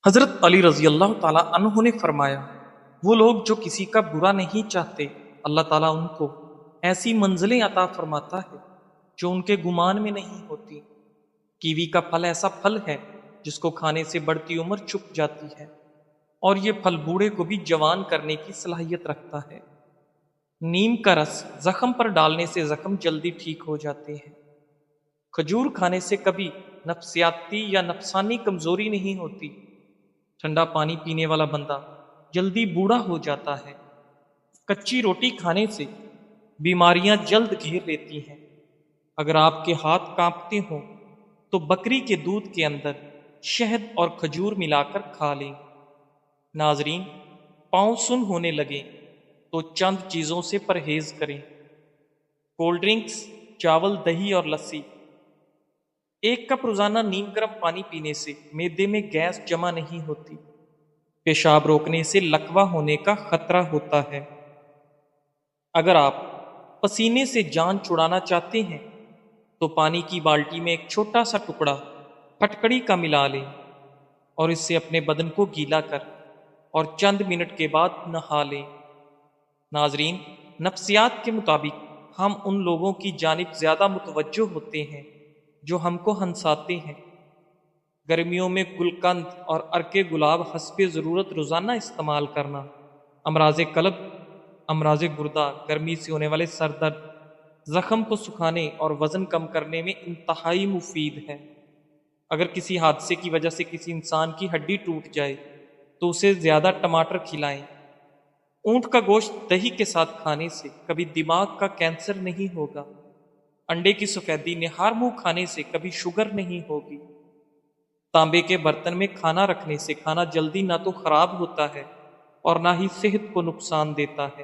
حضرت علی رضی اللہ تعالیٰ عنہ نے فرمایا، وہ لوگ جو کسی کا برا نہیں چاہتے، اللہ تعالیٰ ان کو ایسی منزلیں عطا فرماتا ہے جو ان کے گمان میں نہیں ہوتی۔ کیوی کا پھل ایسا پھل ہے جس کو کھانے سے بڑھتی عمر چھپ جاتی ہے، اور یہ پھل بوڑھے کو بھی جوان کرنے کی صلاحیت رکھتا ہے۔ نیم کا رس زخم پر ڈالنے سے زخم جلدی ٹھیک ہو جاتے ہیں۔ کھجور کھانے سے کبھی نفسیاتی یا نفسانی کمزوری نہیں ہوتی۔ ٹھنڈا پانی پینے والا بندہ جلدی بوڑھا ہو جاتا ہے۔ کچی روٹی کھانے سے بیماریاں جلد گھیر لیتی ہیں۔ اگر آپ کے ہاتھ کانپتے ہوں تو بکری کے دودھ کے اندر شہد اور کھجور ملا کر کھا لیں۔ ناظرین، پاؤں سن ہونے لگے تو چند چیزوں سے پرہیز کریں: کولڈ ڈرنکس، چاول، دہی اور لسی۔ ایک کپ روزانہ نیم گرم پانی پینے سے معدے میں گیس جمع نہیں ہوتی۔ پیشاب روکنے سے لکوہ ہونے کا خطرہ ہوتا ہے۔ اگر آپ پسینے سے جان چھڑانا چاہتے ہیں تو پانی کی بالٹی میں ایک چھوٹا سا ٹکڑا پھٹکڑی کا ملا لیں اور اس سے اپنے بدن کو گیلا کر اور چند منٹ کے بعد نہا لیں۔ ناظرین، نفسیات کے مطابق ہم ان لوگوں کی جانب زیادہ متوجہ ہوتے ہیں جو ہم کو ہنساتے ہیں۔ گرمیوں میں گلقند اور عرق گلاب حسب ضرورت روزانہ استعمال کرنا امراض قلب، امراض گردہ، گرمی سے ہونے والے سر درد، زخم کو سکھانے اور وزن کم کرنے میں انتہائی مفید ہے۔ اگر کسی حادثے کی وجہ سے کسی انسان کی ہڈی ٹوٹ جائے تو اسے زیادہ ٹماٹر کھلائیں۔ اونٹ کا گوشت دہی کے ساتھ کھانے سے کبھی دماغ کا کینسر نہیں ہوگا۔ انڈے کی سفیدی نہار منہ کھانے سے کبھی شوگر نہیں ہوگی۔ تانبے کے برتن میں کھانا رکھنے سے کھانا جلدی نہ تو خراب ہوتا ہے اور نہ ہی صحت کو نقصان دیتا ہے۔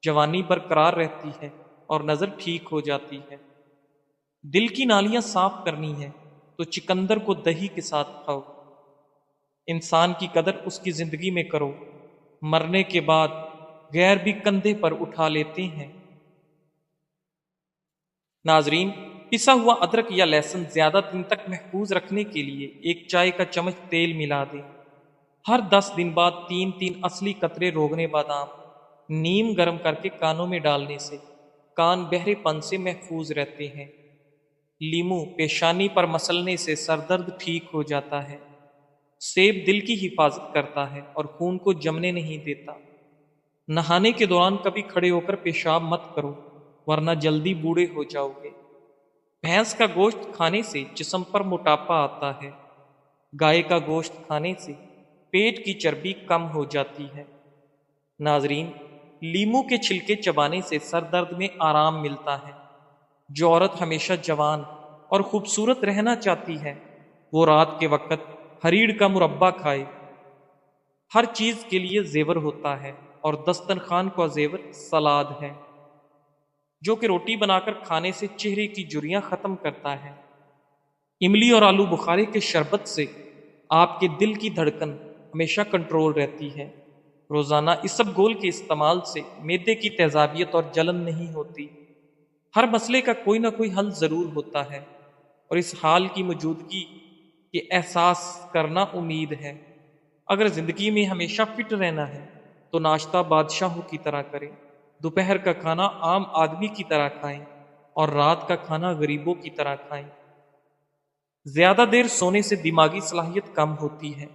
جوانی برقرار رہتی ہے اور نظر ٹھیک ہو جاتی ہے۔ دل کی نالیاں صاف کرنی ہے تو چکندر کو دہی کے ساتھ کھاؤ۔ انسان کی قدر اس کی زندگی میں کرو، مرنے کے بعد غیر بھی کندھے پر اٹھا لیتے ہیں۔ ناظرین، پسا ہوا ادرک یا لہسن زیادہ دن تک محفوظ رکھنے کے لیے ایک چائے کا چمچ تیل ملا دیں۔ ہر 10 دن بعد 3 اصلی قطرے روغن بادام نیم گرم کر کے کانوں میں ڈالنے سے کان بہرے پن سے محفوظ رہتے ہیں۔ لیمو پیشانی پر مسلنے سے سر درد ٹھیک ہو جاتا ہے۔ سیب دل کی حفاظت کرتا ہے اور خون کو جمنے نہیں دیتا۔ نہانے کے دوران کبھی کھڑے ہو کر پیشاب مت کرو ورنہ جلدی بوڑھے ہو جاؤ گے۔ بھینس کا گوشت کھانے سے جسم پر موٹاپا آتا ہے۔ گائے کا گوشت کھانے سے پیٹ کی چربی کم ہو جاتی ہے۔ ناظرین، لیمو کے چھلکے چبانے سے سر درد میں آرام ملتا ہے۔ جو عورت ہمیشہ جوان اور خوبصورت رہنا چاہتی ہے وہ رات کے وقت ہریڑ کا مربع کھائے۔ ہر چیز کے لیے زیور ہوتا ہے اور دسترخوان کا زیور سلاد ہے، جو کہ روٹی بنا کر کھانے سے چہرے کی جھریاں ختم کرتا ہے۔ املی اور آلو بخارے کے شربت سے آپ کے دل کی دھڑکن ہمیشہ کنٹرول رہتی ہے۔ روزانہ اسب گول کے استعمال سے معدے کی تیزابیت اور جلن نہیں ہوتی۔ ہر مسئلے کا کوئی نہ کوئی حل ضرور ہوتا ہے اور اس حال کی موجودگی کے احساس کرنا امید ہے۔ اگر زندگی میں ہمیشہ فٹ رہنا ہے تو ناشتہ بادشاہوں کی طرح کریں، دوپہر کا کھانا عام آدمی کی طرح کھائیں اور رات کا کھانا غریبوں کی طرح کھائیں۔ زیادہ دیر سونے سے دماغی صلاحیت کم ہوتی ہے۔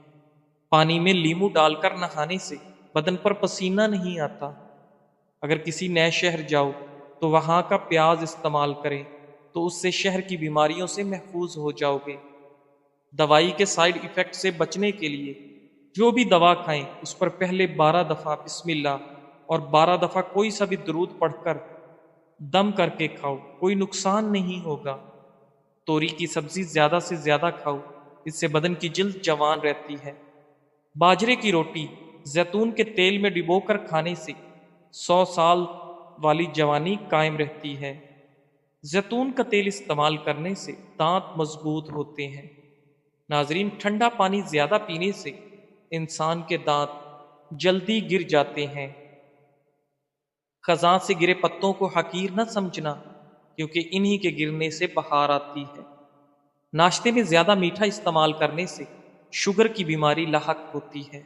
پانی میں لیمو ڈال کر نہانے سے بدن پر پسینہ نہیں آتا۔ اگر کسی نئے شہر جاؤ تو وہاں کا پیاز استعمال کریں تو اس سے شہر کی بیماریوں سے محفوظ ہو جاؤ گے۔ دوائی کے سائیڈ ایفیکٹ سے بچنے کے لیے جو بھی دوا کھائیں اس پر پہلے 12 دفعہ بسم اللہ اور 12 دفعہ کوئی سا بھی درود پڑھ کر دم کر کے کھاؤ، کوئی نقصان نہیں ہوگا۔ توری کی سبزی زیادہ سے زیادہ کھاؤ، اس سے بدن کی جلد جوان رہتی ہے۔ باجرے کی روٹی زیتون کے تیل میں ڈبو کر کھانے سے 100 سال والی جوانی قائم رہتی ہے۔ زیتون کا تیل استعمال کرنے سے دانت مضبوط ہوتے ہیں۔ ناظرین، ٹھنڈا پانی زیادہ پینے سے انسان کے دانت جلدی گر جاتے ہیں۔ خزاں سے گرے پتوں کو حقیر نہ سمجھنا، کیونکہ انہی کے گرنے سے بہار آتی ہے۔ ناشتے میں زیادہ میٹھا استعمال کرنے سے شوگر کی بیماری لاحق ہوتی ہے۔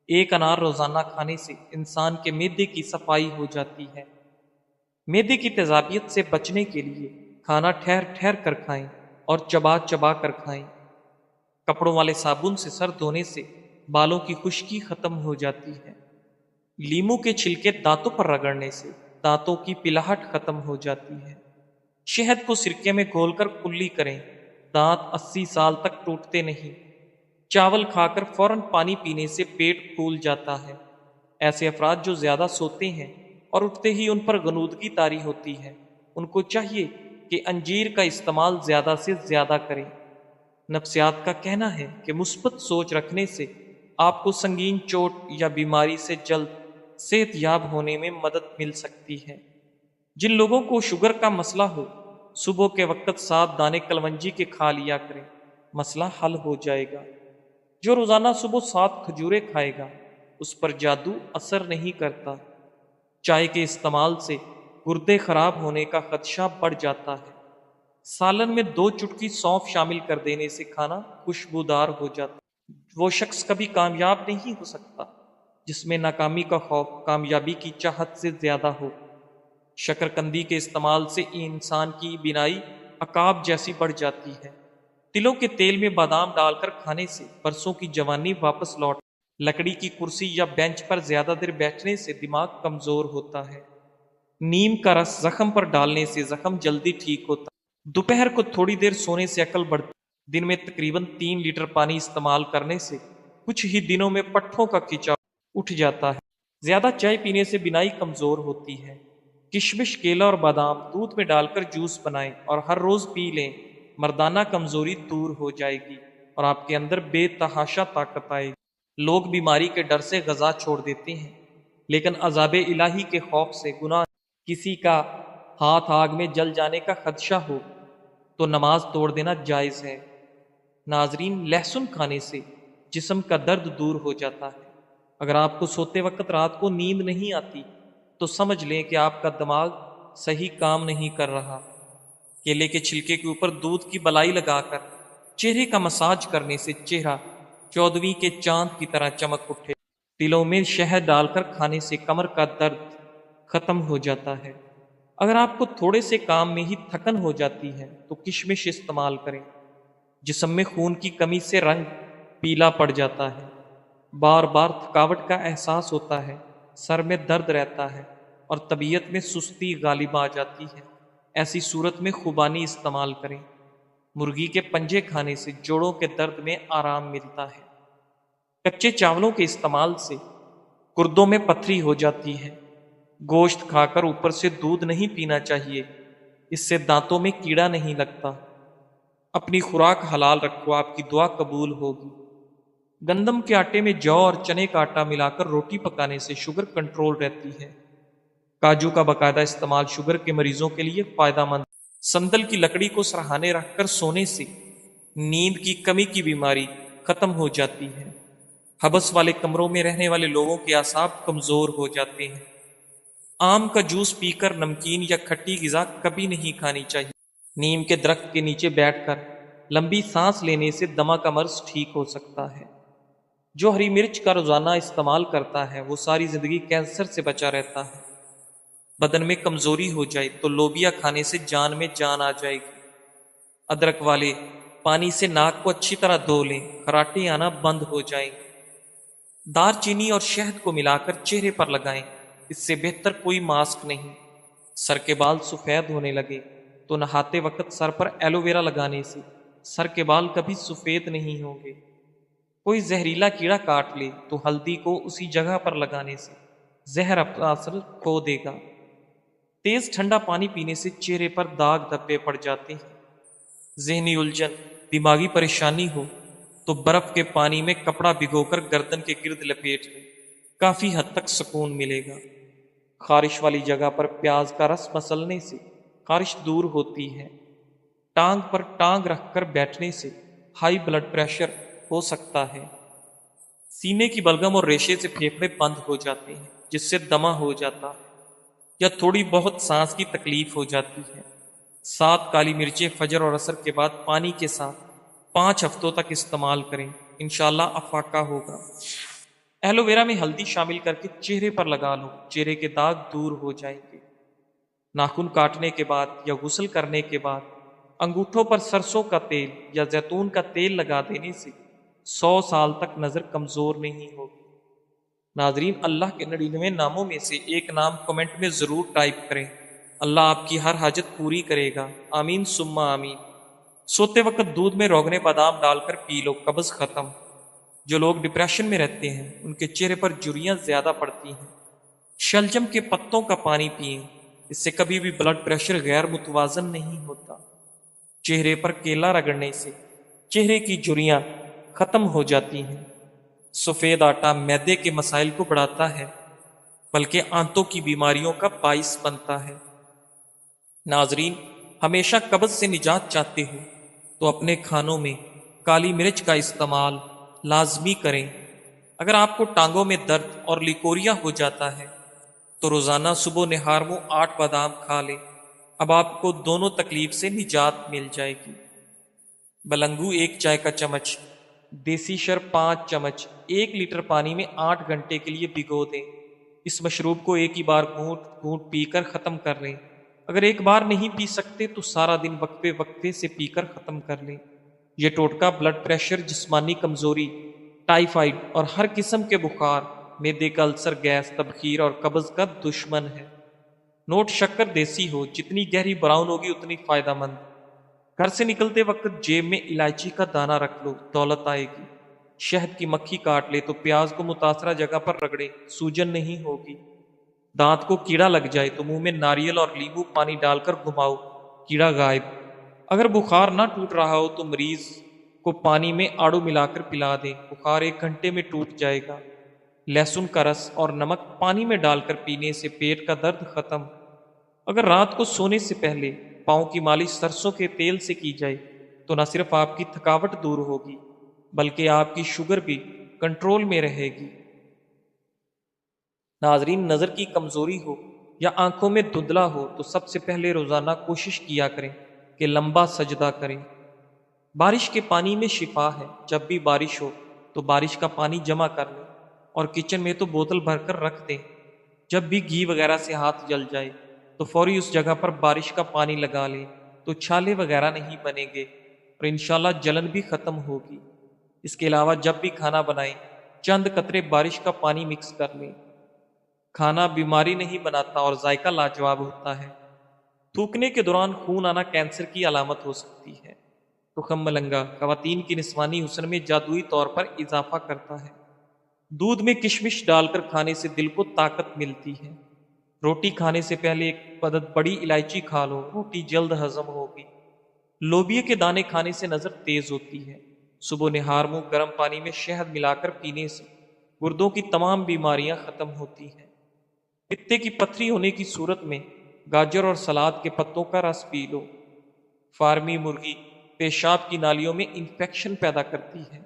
ایک انار روزانہ کھانے سے انسان کے معدے کی صفائی ہو جاتی ہے۔ معدے کی تیزابیت سے بچنے کے لیے کھانا ٹھہر ٹھہر کر کھائیں اور چبا چبا کر کھائیں۔ کپڑوں والے صابن سے سر دھونے سے بالوں کی خشکی ختم ہو جاتی ہے۔ لیموں کے چھلکے دانتوں پر رگڑنے سے دانتوں کی پلاہٹ ختم ہو جاتی ہے۔ شہد کو سرکے میں گھول کر کلی کریں، دانت 80 سال تک ٹوٹتے نہیں۔ چاول کھا کر فوراً پانی پینے سے پیٹ پھول جاتا ہے۔ ایسے افراد جو زیادہ سوتے ہیں اور اٹھتے ہی ان پر غنودگی طاری ہوتی ہے، ان کو چاہیے کہ انجیر کا استعمال زیادہ سے زیادہ کریں۔ نفسیات کا کہنا ہے کہ مثبت سوچ رکھنے سے آپ کو سنگین چوٹ یا بیماری سے جلد صحت یاب ہونے میں مدد مل سکتی ہے۔ جن لوگوں کو شوگر کا مسئلہ ہو، صبح کے وقت 7 دانے کلونجی کے کھا لیا کریں، مسئلہ حل ہو جائے گا۔ جو روزانہ صبح 7 کھجوریں کھائے گا، اس پر جادو اثر نہیں کرتا۔ چائے کے استعمال سے گردے خراب ہونے کا خدشہ بڑھ جاتا ہے۔ سالن میں 2 چٹکی سونف شامل کر دینے سے کھانا خوشبودار ہو جاتا ہے۔ وہ شخص کبھی کامیاب نہیں ہو سکتا جس میں ناکامی کا خوف کامیابی کی چاہت سے زیادہ ہو۔ شکرکندی کے استعمال سے انسان کی بینائی عقاب جیسی بڑھ جاتی ہے۔ تلوں کے تیل میں بادام ڈال کر کھانے سے برسوں کی جوانی واپس لوٹ۔ لکڑی کی کرسی یا بینچ پر زیادہ دیر بیٹھنے سے دماغ کمزور ہوتا ہے۔ نیم کا رس زخم پر ڈالنے سے زخم جلدی ٹھیک ہوتا ہے۔ دوپہر کو تھوڑی دیر سونے سے عقل بڑھتی۔ دن میں تقریباً 3 لیٹر پانی استعمال کرنے سے کچھ ہی دنوں میں پٹھوں کا کھچاؤ اٹھ جاتا ہے۔ زیادہ چائے پینے سے بینائی کمزور ہوتی ہے۔ کشمش، کیلا اور بادام دودھ میں ڈال کر جوس بنائیں اور ہر روز پی لیں۔ مردانہ کمزوری دور ہو جائے گی اور آپ کے اندر بے تحاشا طاقت آئے گی۔ لوگ بیماری کے ڈر سے غذا چھوڑ دیتے ہیں، لیکن عذاب الہی کے خوف سے گناہ کسی کا ہاتھ آگ میں جل جانے کا خدشہ ہو تو نماز توڑ دینا جائز ہے۔ ناظرین، لہسن کھانے سے جسم کا درد دور ہو جاتا ہے۔ اگر آپ کو سوتے وقت رات کو نیند نہیں آتی تو سمجھ لیں کہ آپ کا دماغ صحیح کام نہیں کر رہا۔ کیلے کے چھلکے کے اوپر دودھ کی بلائی لگا کر چہرے کا مساج کرنے سے چہرہ 14ویں کے چاند کی طرح چمک اٹھے۔ تلوں میں شہد ڈال کر کھانے سے کمر کا درد ختم ہو جاتا ہے۔ اگر آپ کو تھوڑے سے کام میں ہی تھکن ہو جاتی ہے تو کشمش استعمال کریں۔ جسم میں خون کی کمی سے رنگ پیلا پڑ جاتا ہے، بار بار تھکاوٹ کا احساس ہوتا ہے، سر میں درد رہتا ہے اور طبیعت میں سستی غالب آ جاتی ہے۔ ایسی صورت میں خوبانی استعمال کریں۔ مرغی کے پنجے کھانے سے جوڑوں کے درد میں آرام ملتا ہے۔ کچے چاولوں کے استعمال سے گردوں میں پتھری ہو جاتی ہے۔ گوشت کھا کر اوپر سے دودھ نہیں پینا چاہیے، اس سے دانتوں میں کیڑا نہیں لگتا۔ اپنی خوراک حلال رکھو، آپ کی دعا قبول ہوگی۔ گندم کے آٹے میں جو اور چنے کا آٹا ملا کر روٹی پکانے سے شوگر کنٹرول رہتی ہے۔ کاجو کا باقاعدہ استعمال شوگر کے مریضوں کے لیے فائدہ مند۔ سندل کی لکڑی کو سرہانے رکھ کر سونے سے نیند کی کمی کی بیماری ختم ہو جاتی ہے۔ حبس والے کمروں میں رہنے والے لوگوں کے اعصاب کمزور ہو جاتے ہیں۔ آم کا جوس پی کر نمکین یا کھٹی غذا کبھی نہیں کھانی چاہیے۔ نیم کے درخت کے نیچے بیٹھ کر لمبی سانس لینے سے دمہ کا مرض ٹھیک ہو سکتا ہے۔ جو ہری مرچ کا روزانہ استعمال کرتا ہے وہ ساری زندگی کینسر سے بچا رہتا ہے۔ بدن میں کمزوری ہو جائے تو لوبیا کھانے سے جان میں جان آ جائے گی۔ ادرک والے پانی سے ناک کو اچھی طرح دھو لیں، خراٹے آنا بند ہو جائیں۔ دار چینی اور شہد کو ملا کر چہرے پر لگائیں، اس سے بہتر کوئی ماسک نہیں۔ سر کے بال سفید ہونے لگے تو نہاتے وقت سر پر ایلو ویرا لگانے سے سر کے بال کبھی سفید نہیں ہوں گے۔ کوئی زہریلا کیڑا کاٹ لے تو ہلدی کو اسی جگہ پر لگانے سے زہر اپنا اثر کھو دے گا۔ تیز ٹھنڈا پانی پینے سے چہرے پر داغ دھبے پڑ جاتے ہیں۔ ذہنی الجھن، دماغی پریشانی ہو تو برف کے پانی میں کپڑا بھگو کر گردن کے گرد لپیٹ لیں، کافی حد تک سکون ملے گا۔ خارش والی جگہ پر پیاز کا رس مسلنے سے خارش دور ہوتی ہے۔ ٹانگ پر ٹانگ رکھ کر بیٹھنے سے ہائی بلڈ پریشر ہو سکتا ہے۔ سینے کی بلغم اور ریشے سے پھیپھڑے بند ہو جاتے ہیں جس سے دمہ ہو جاتا ہے یا تھوڑی بہت سانس کی تکلیف ہو جاتی ہے۔ 7 کالی مرچیں فجر اور عصر کے بعد پانی کے ساتھ 5 ہفتوں تک استعمال کریں، انشاءاللہ افاقہ ہوگا۔ ایلو ویرا میں ہلدی شامل کر کے چہرے پر لگا لو، چہرے کے داغ دور ہو جائیں گے۔ ناخن کاٹنے کے بعد یا غسل کرنے کے بعد انگوٹھوں پر سرسوں کا تیل یا زیتون کا تیل لگا دینے سے 100 سال تک نظر کمزور نہیں ہوگی۔ ناظرین، اللہ کے 99 ناموں میں سے ایک نام کمنٹ میں ضرور ٹائپ کریں۔ اللہ آپ کی ہر حاجت پوری کرے گا، آمین ثم آمین۔ سوتے وقت دودھ میں روغن بادام ڈال کر پی لو، قبض ختم۔ جو لوگ ڈپریشن میں رہتے ہیں ان کے چہرے پر جھریاں زیادہ پڑتی ہیں۔ شلجم کے پتوں کا پانی پئیں، اس سے کبھی بھی بلڈ پریشر غیر متوازن نہیں ہوتا۔ چہرے پر کیلا رگڑنے سے چہرے کی جھریاں ختم ہو جاتی ہیں۔ سفید آٹا معدے کے مسائل کو بڑھاتا ہے، بلکہ آنتوں کی بیماریوں کا باعث بنتا ہے۔ ناظرین، ہمیشہ قبض سے نجات چاہتے ہو تو اپنے کھانوں میں کالی مرچ کا استعمال لازمی کریں۔ اگر آپ کو ٹانگوں میں درد اور لیکوریا ہو جاتا ہے تو روزانہ صبح نہار منہ 8 بادام کھا لیں، اب آپ کو دونوں تکلیف سے نجات مل جائے گی۔ بلنگو 1 چائے کا چمچ، دیسی شرب 5 چمچ 1 لیٹر پانی میں 8 گھنٹے کے لیے بھگو دیں۔ اس مشروب کو ایک ہی بار گھونٹ گھونٹ پی کر ختم کر لیں۔ اگر ایک بار نہیں پی سکتے تو سارا دن وقفے وقفے سے پی کر ختم کر لیں۔ یہ ٹوٹکا بلڈ پریشر، جسمانی کمزوری، ٹائیفائیڈ اور ہر قسم کے بخار، معدے کا السر، گیس، تبخیر اور قبض کا دشمن ہے۔ نوٹ شکر دیسی ہو، جتنی گہری براؤن ہوگی اتنی فائدہ مند۔ گھر سے نکلتے وقت جیب میں الائچی کا دانہ رکھ لو، دولت آئے گی۔ شہد کی مکھی کاٹ لے تو پیاز کو متاثرہ جگہ پر رگڑے، سوجن نہیں ہوگی۔ دانت کو کیڑا لگ جائے تو منہ میں ناریل اور لیموں پانی ڈال کر گھماؤ، کیڑا غائب۔ اگر بخار نہ ٹوٹ رہا ہو تو مریض کو پانی میں آڑو ملا کر پلا دیں، بخار 1 گھنٹے میں ٹوٹ جائے گا۔ لہسن کا رس اور نمک پانی میں ڈال کر پینے سے پیٹ کا درد ختم۔ اگر رات کو سونے سے پہلے پاؤں کی مالش سرسوں کے تیل سے کی جائے تو نہ صرف آپ کی تھکاوٹ دور ہوگی بلکہ آپ کی شوگر بھی کنٹرول میں رہے گی۔ ناظرین، نظر کی کمزوری ہو یا آنکھوں میں دھندلا ہو تو سب سے پہلے روزانہ کوشش کیا کریں کہ لمبا سجدہ کریں۔ بارش کے پانی میں شفا ہے، جب بھی بارش ہو تو بارش کا پانی جمع کر لیں اور کچن میں تو بوتل بھر کر رکھ دیں۔ جب بھی گھی وغیرہ سے ہاتھ جل جائے تو فوری اس جگہ پر بارش کا پانی لگا لیں تو چھالے وغیرہ نہیں بنیں گے اور انشاءاللہ جلن بھی ختم ہوگی۔ اس کے علاوہ جب بھی کھانا بنائیں چند قطرے بارش کا پانی مکس کر لیں۔ کھانا بیماری نہیں بناتا اور ذائقہ لاجواب ہوتا ہے۔ تھوکنے کے دوران خون آنا کینسر کی علامت ہو سکتی ہے۔ تخم ملنگا خواتین کی نسوانی حسن میں جادوئی طور پر اضافہ کرتا ہے۔ دودھ میں کشمش ڈال کر کھانے سے دل کو طاقت ملتی ہے۔ روٹی کھانے سے پہلے 1 عدد بڑی الائچی کھا لو، روٹی جلد ہضم ہوگی۔ لوبیا کے دانے کھانے سے نظر تیز ہوتی ہے۔ صبح نہار منہ گرم پانی میں شہد ملا کر پینے سے گردوں کی تمام بیماریاں ختم ہوتی ہیں۔ پتے کی پتھری ہونے کی صورت میں گاجر اور سلاد کے پتوں کا رس پی لو۔ فارمی مرغی پیشاب کی نالیوں میں انفیکشن پیدا کرتی ہے۔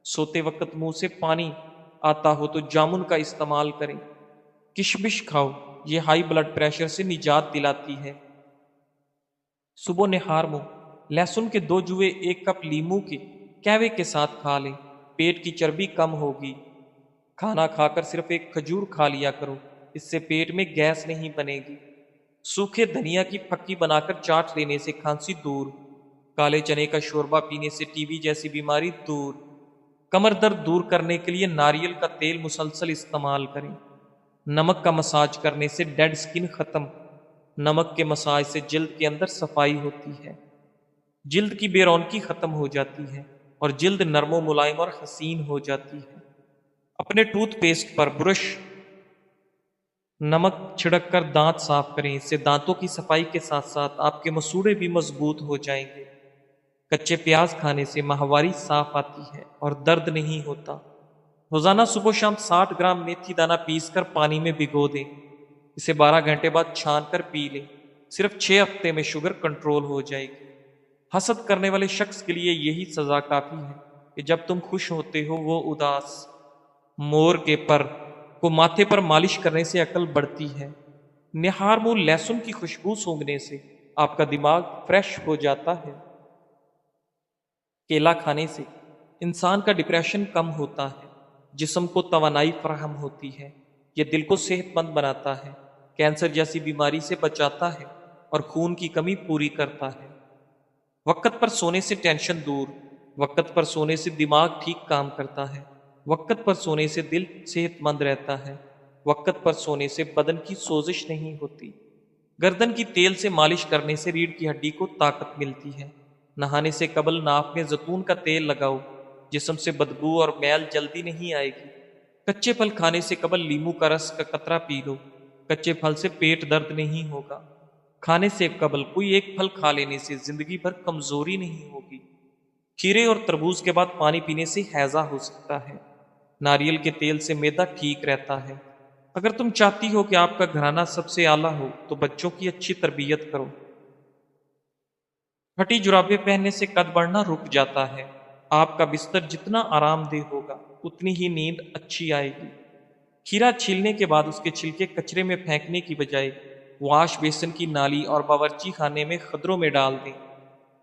سوتے وقت منہ سے پانی آتا ہو تو جامن کا استعمال کریں۔ کشمش کھاؤ، یہ ہائی بلڈ پریشر سے نجات دلاتی ہے۔ صبح نہار منہ لہسن کے 2 جوے 1 کپ لیموں کے کہوے کے ساتھ کھا لیں، پیٹ کی چربی کم ہوگی۔ کھانا کھا کر صرف 1 کھجور کھا لیا کرو، اس سے پیٹ میں گیس نہیں بنے گی۔ سوکھے دھنیا کی پھکی بنا کر چاٹ لینے سے کھانسی دور۔ کالے چنے کا شوربہ پینے سے ٹی بی جیسی بیماری دور۔ کمر درد دور کرنے کے لیے ناریل کا تیل مسلسل استعمال کریں۔ نمک کا مساج کرنے سے ڈیڈ سکن ختم۔ نمک کے مساج سے جلد کے اندر صفائی ہوتی ہے، جلد کی بے رونقی ختم ہو جاتی ہے اور جلد نرم و ملائم اور حسین ہو جاتی ہے۔ اپنے ٹوتھ پیسٹ پر برش نمک چھڑک کر دانت صاف کریں، اس سے دانتوں کی صفائی کے ساتھ ساتھ آپ کے مسوڑے بھی مضبوط ہو جائیں گے۔ کچے پیاز کھانے سے ماہواری صاف آتی ہے اور درد نہیں ہوتا۔ روزانہ صبح و شام 60 گرام میتھی دانہ پیس کر پانی میں بھگو دیں، اسے 12 گھنٹے بعد چھان کر پی لیں۔ صرف 6 ہفتے میں شوگر کنٹرول ہو جائے گی۔ حسد کرنے والے شخص کے لیے یہی سزا کافی ہے کہ جب تم خوش ہوتے ہو وہ اداس۔ مور کے پر کو ماتھے پر مالش کرنے سے عقل بڑھتی ہے۔ نہار منہ لہسن کی خوشبو سونگھنے سے آپ کا دماغ فریش ہو جاتا ہے۔ کیلا کھانے سے انسان کا ڈپریشن کم ہوتا ہے، جسم کو توانائی فراہم ہوتی ہے، یہ دل کو صحت مند بناتا ہے، کینسر جیسی بیماری سے بچاتا ہے اور خون کی کمی پوری کرتا ہے۔ وقت پر سونے سے ٹینشن دور، وقت پر سونے سے دماغ ٹھیک کام کرتا ہے، وقت پر سونے سے دل صحت مند رہتا ہے، وقت پر سونے سے بدن کی سوزش نہیں ہوتی۔ گردن کی تیل سے مالش کرنے سے ریڑھ کی ہڈی کو طاقت ملتی ہے۔ نہانے سے قبل ناک میں زیتون کا تیل لگاؤ، جسم سے بدبو اور میل جلدی نہیں آئے گی۔ کچے پھل کھانے سے قبل لیمو کا رس کا قطرہ پی لو، کچے پھل سے پیٹ درد نہیں ہوگا۔ کھانے سے قبل کوئی ایک پھل کھا لینے سے زندگی بھر کمزوری نہیں ہوگی۔ کھیرے اور تربوز کے بعد پانی پینے سے ہیضہ ہو سکتا ہے۔ ناریل کے تیل سے معدہ ٹھیک رہتا ہے۔ اگر تم چاہتی ہو کہ آپ کا گھرانہ سب سے اعلیٰ ہو تو بچوں کی اچھی تربیت کرو۔ پھٹی جرابیں پہننے سے قد بڑھنا رک جاتا ہے۔ آپ کا بستر جتنا آرام دہ ہوگا اتنی ہی نیند اچھی آئے گی۔ کھیرا چھیلنے کے بعد اس کے چھلکے کچرے میں پھینکنے کی بجائے واش بیسن کی نالی اور باورچی خانے میں خدروں میں ڈال دیں،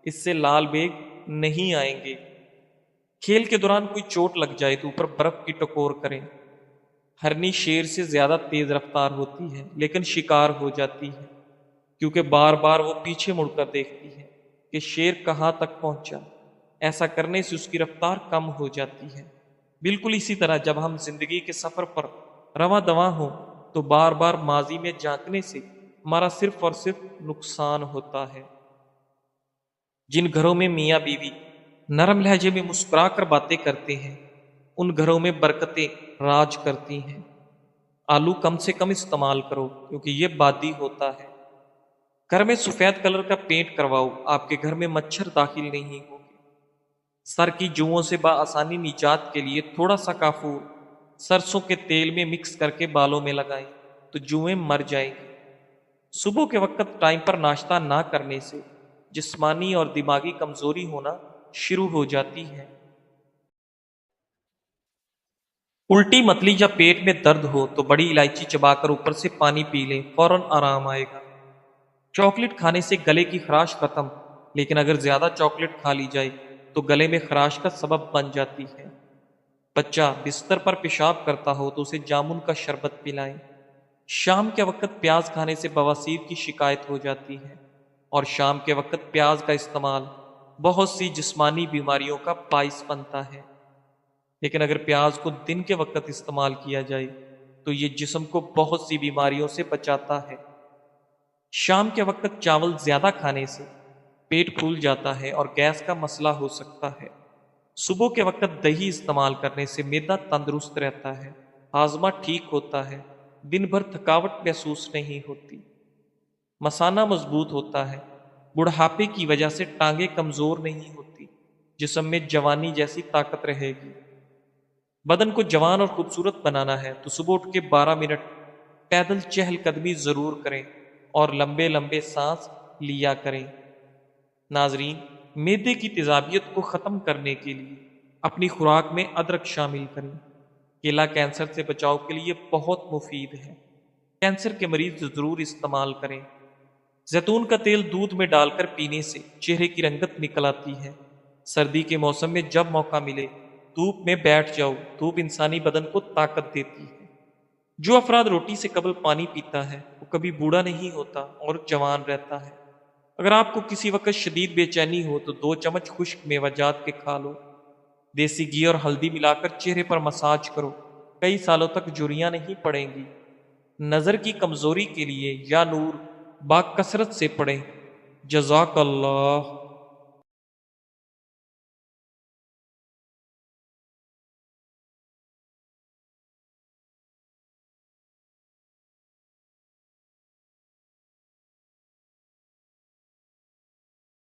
اس سے لال بیگ نہیں آئیں گے۔ کھیل کے دوران کوئی چوٹ لگ جائے تو اوپر برف کی ٹکور کریں۔ ہرنی شیر سے زیادہ تیز رفتار ہوتی ہے لیکن شکار ہو جاتی ہے، کیونکہ بار بار وہ پیچھے مڑ کر دیکھتی ہے کہ شیر کہاں تک پہنچا۔ ایسا کرنے سے اس کی رفتار کم ہو جاتی ہے۔ بالکل اسی طرح جب ہم زندگی کے سفر پر رواں دواں ہوں تو بار بار ماضی میں جھانکنے سے ہمارا صرف اور صرف نقصان ہوتا ہے۔ جن گھروں میں میاں بیوی نرم لہجے میں مسکرا کر باتیں کرتے ہیں ان گھروں میں برکتیں راج کرتی ہیں۔ آلو کم سے کم استعمال کرو کیونکہ یہ بادی ہوتا ہے۔ گھر میں سفید کلر کا پینٹ کرواؤ، آپ کے گھر میں مچھر داخل نہیں ہوں گے۔ سر کی جوؤں سے بآسانی نجات کے لیے تھوڑا سا کافور سرسوں کے تیل میں مکس کر کے بالوں میں لگائیں تو جوئیں مر جائیں گی۔ صبح کے وقت ٹائم پر ناشتہ نہ کرنے سے جسمانی اور دماغی کمزوری ہونا شروع ہو جاتی ہے۔ الٹی متلی یا پیٹ میں درد ہو تو بڑی الائچی چبا کر اوپر سے پانی پی لیں، فوراً آرام آئے گا۔ چاکلیٹ کھانے سے گلے کی خراش ختم، لیکن اگر زیادہ چاکلیٹ کھا لی جائے تو گلے میں خراش کا سبب بن جاتی ہے۔ بچہ بستر پر پیشاب کرتا ہو تو اسے جامن کا شربت پلائیں۔ شام کے وقت پیاز کھانے سے بواسیر کی شکایت ہو جاتی ہے، اور شام کے وقت پیاز کا استعمال بہت سی جسمانی بیماریوں کا باعث بنتا ہے۔ لیکن اگر پیاز کو دن کے وقت استعمال کیا جائے تو یہ جسم کو بہت سی بیماریوں سے بچاتا ہے۔ شام کے وقت چاول زیادہ کھانے سے پیٹ پھول جاتا ہے اور گیس کا مسئلہ ہو سکتا ہے۔ صبح کے وقت دہی استعمال کرنے سے معدہ تندرست رہتا ہے، ہاضمہ ٹھیک ہوتا ہے، دن بھر تھکاوٹ محسوس نہیں ہوتی، مثانہ مضبوط ہوتا ہے، بڑھاپے کی وجہ سے ٹانگیں کمزور نہیں ہوتی، جسم میں جوانی جیسی طاقت رہے گی۔ بدن کو جوان اور خوبصورت بنانا ہے تو صبح اٹھ کے 12 منٹ پیدل چہل قدمی ضرور کریں اور لمبے لمبے سانس لیا کریں۔ ناظرین، معدے کی تیزابیت کو ختم کرنے کے لیے اپنی خوراک میں ادرک شامل کریں۔ کیلا کینسر سے بچاؤ کے لیے بہت مفید ہے، کینسر کے مریض ضرور استعمال کریں۔ زیتون کا تیل دودھ میں ڈال کر پینے سے چہرے کی رنگت نکل آتی ہے۔ سردی کے موسم میں جب موقع ملے دھوپ میں بیٹھ جاؤ، دھوپ انسانی بدن کو طاقت دیتی ہے۔ جو افراد روٹی سے قبل پانی پیتا ہے وہ کبھی بوڑھا نہیں ہوتا اور جوان رہتا ہے۔ اگر آپ کو کسی وقت شدید بے چینی ہو تو 2 چمچ خشک میوہ جات کے کھا لو۔ دیسی گھی اور ہلدی ملا کر چہرے پر مساج کرو، کئی سالوں تک جھریاں نہیں پڑیں گی۔ نظر کی کمزوری کے لیے یا نور با کثرت سے پڑھیں۔ جزاک اللہ۔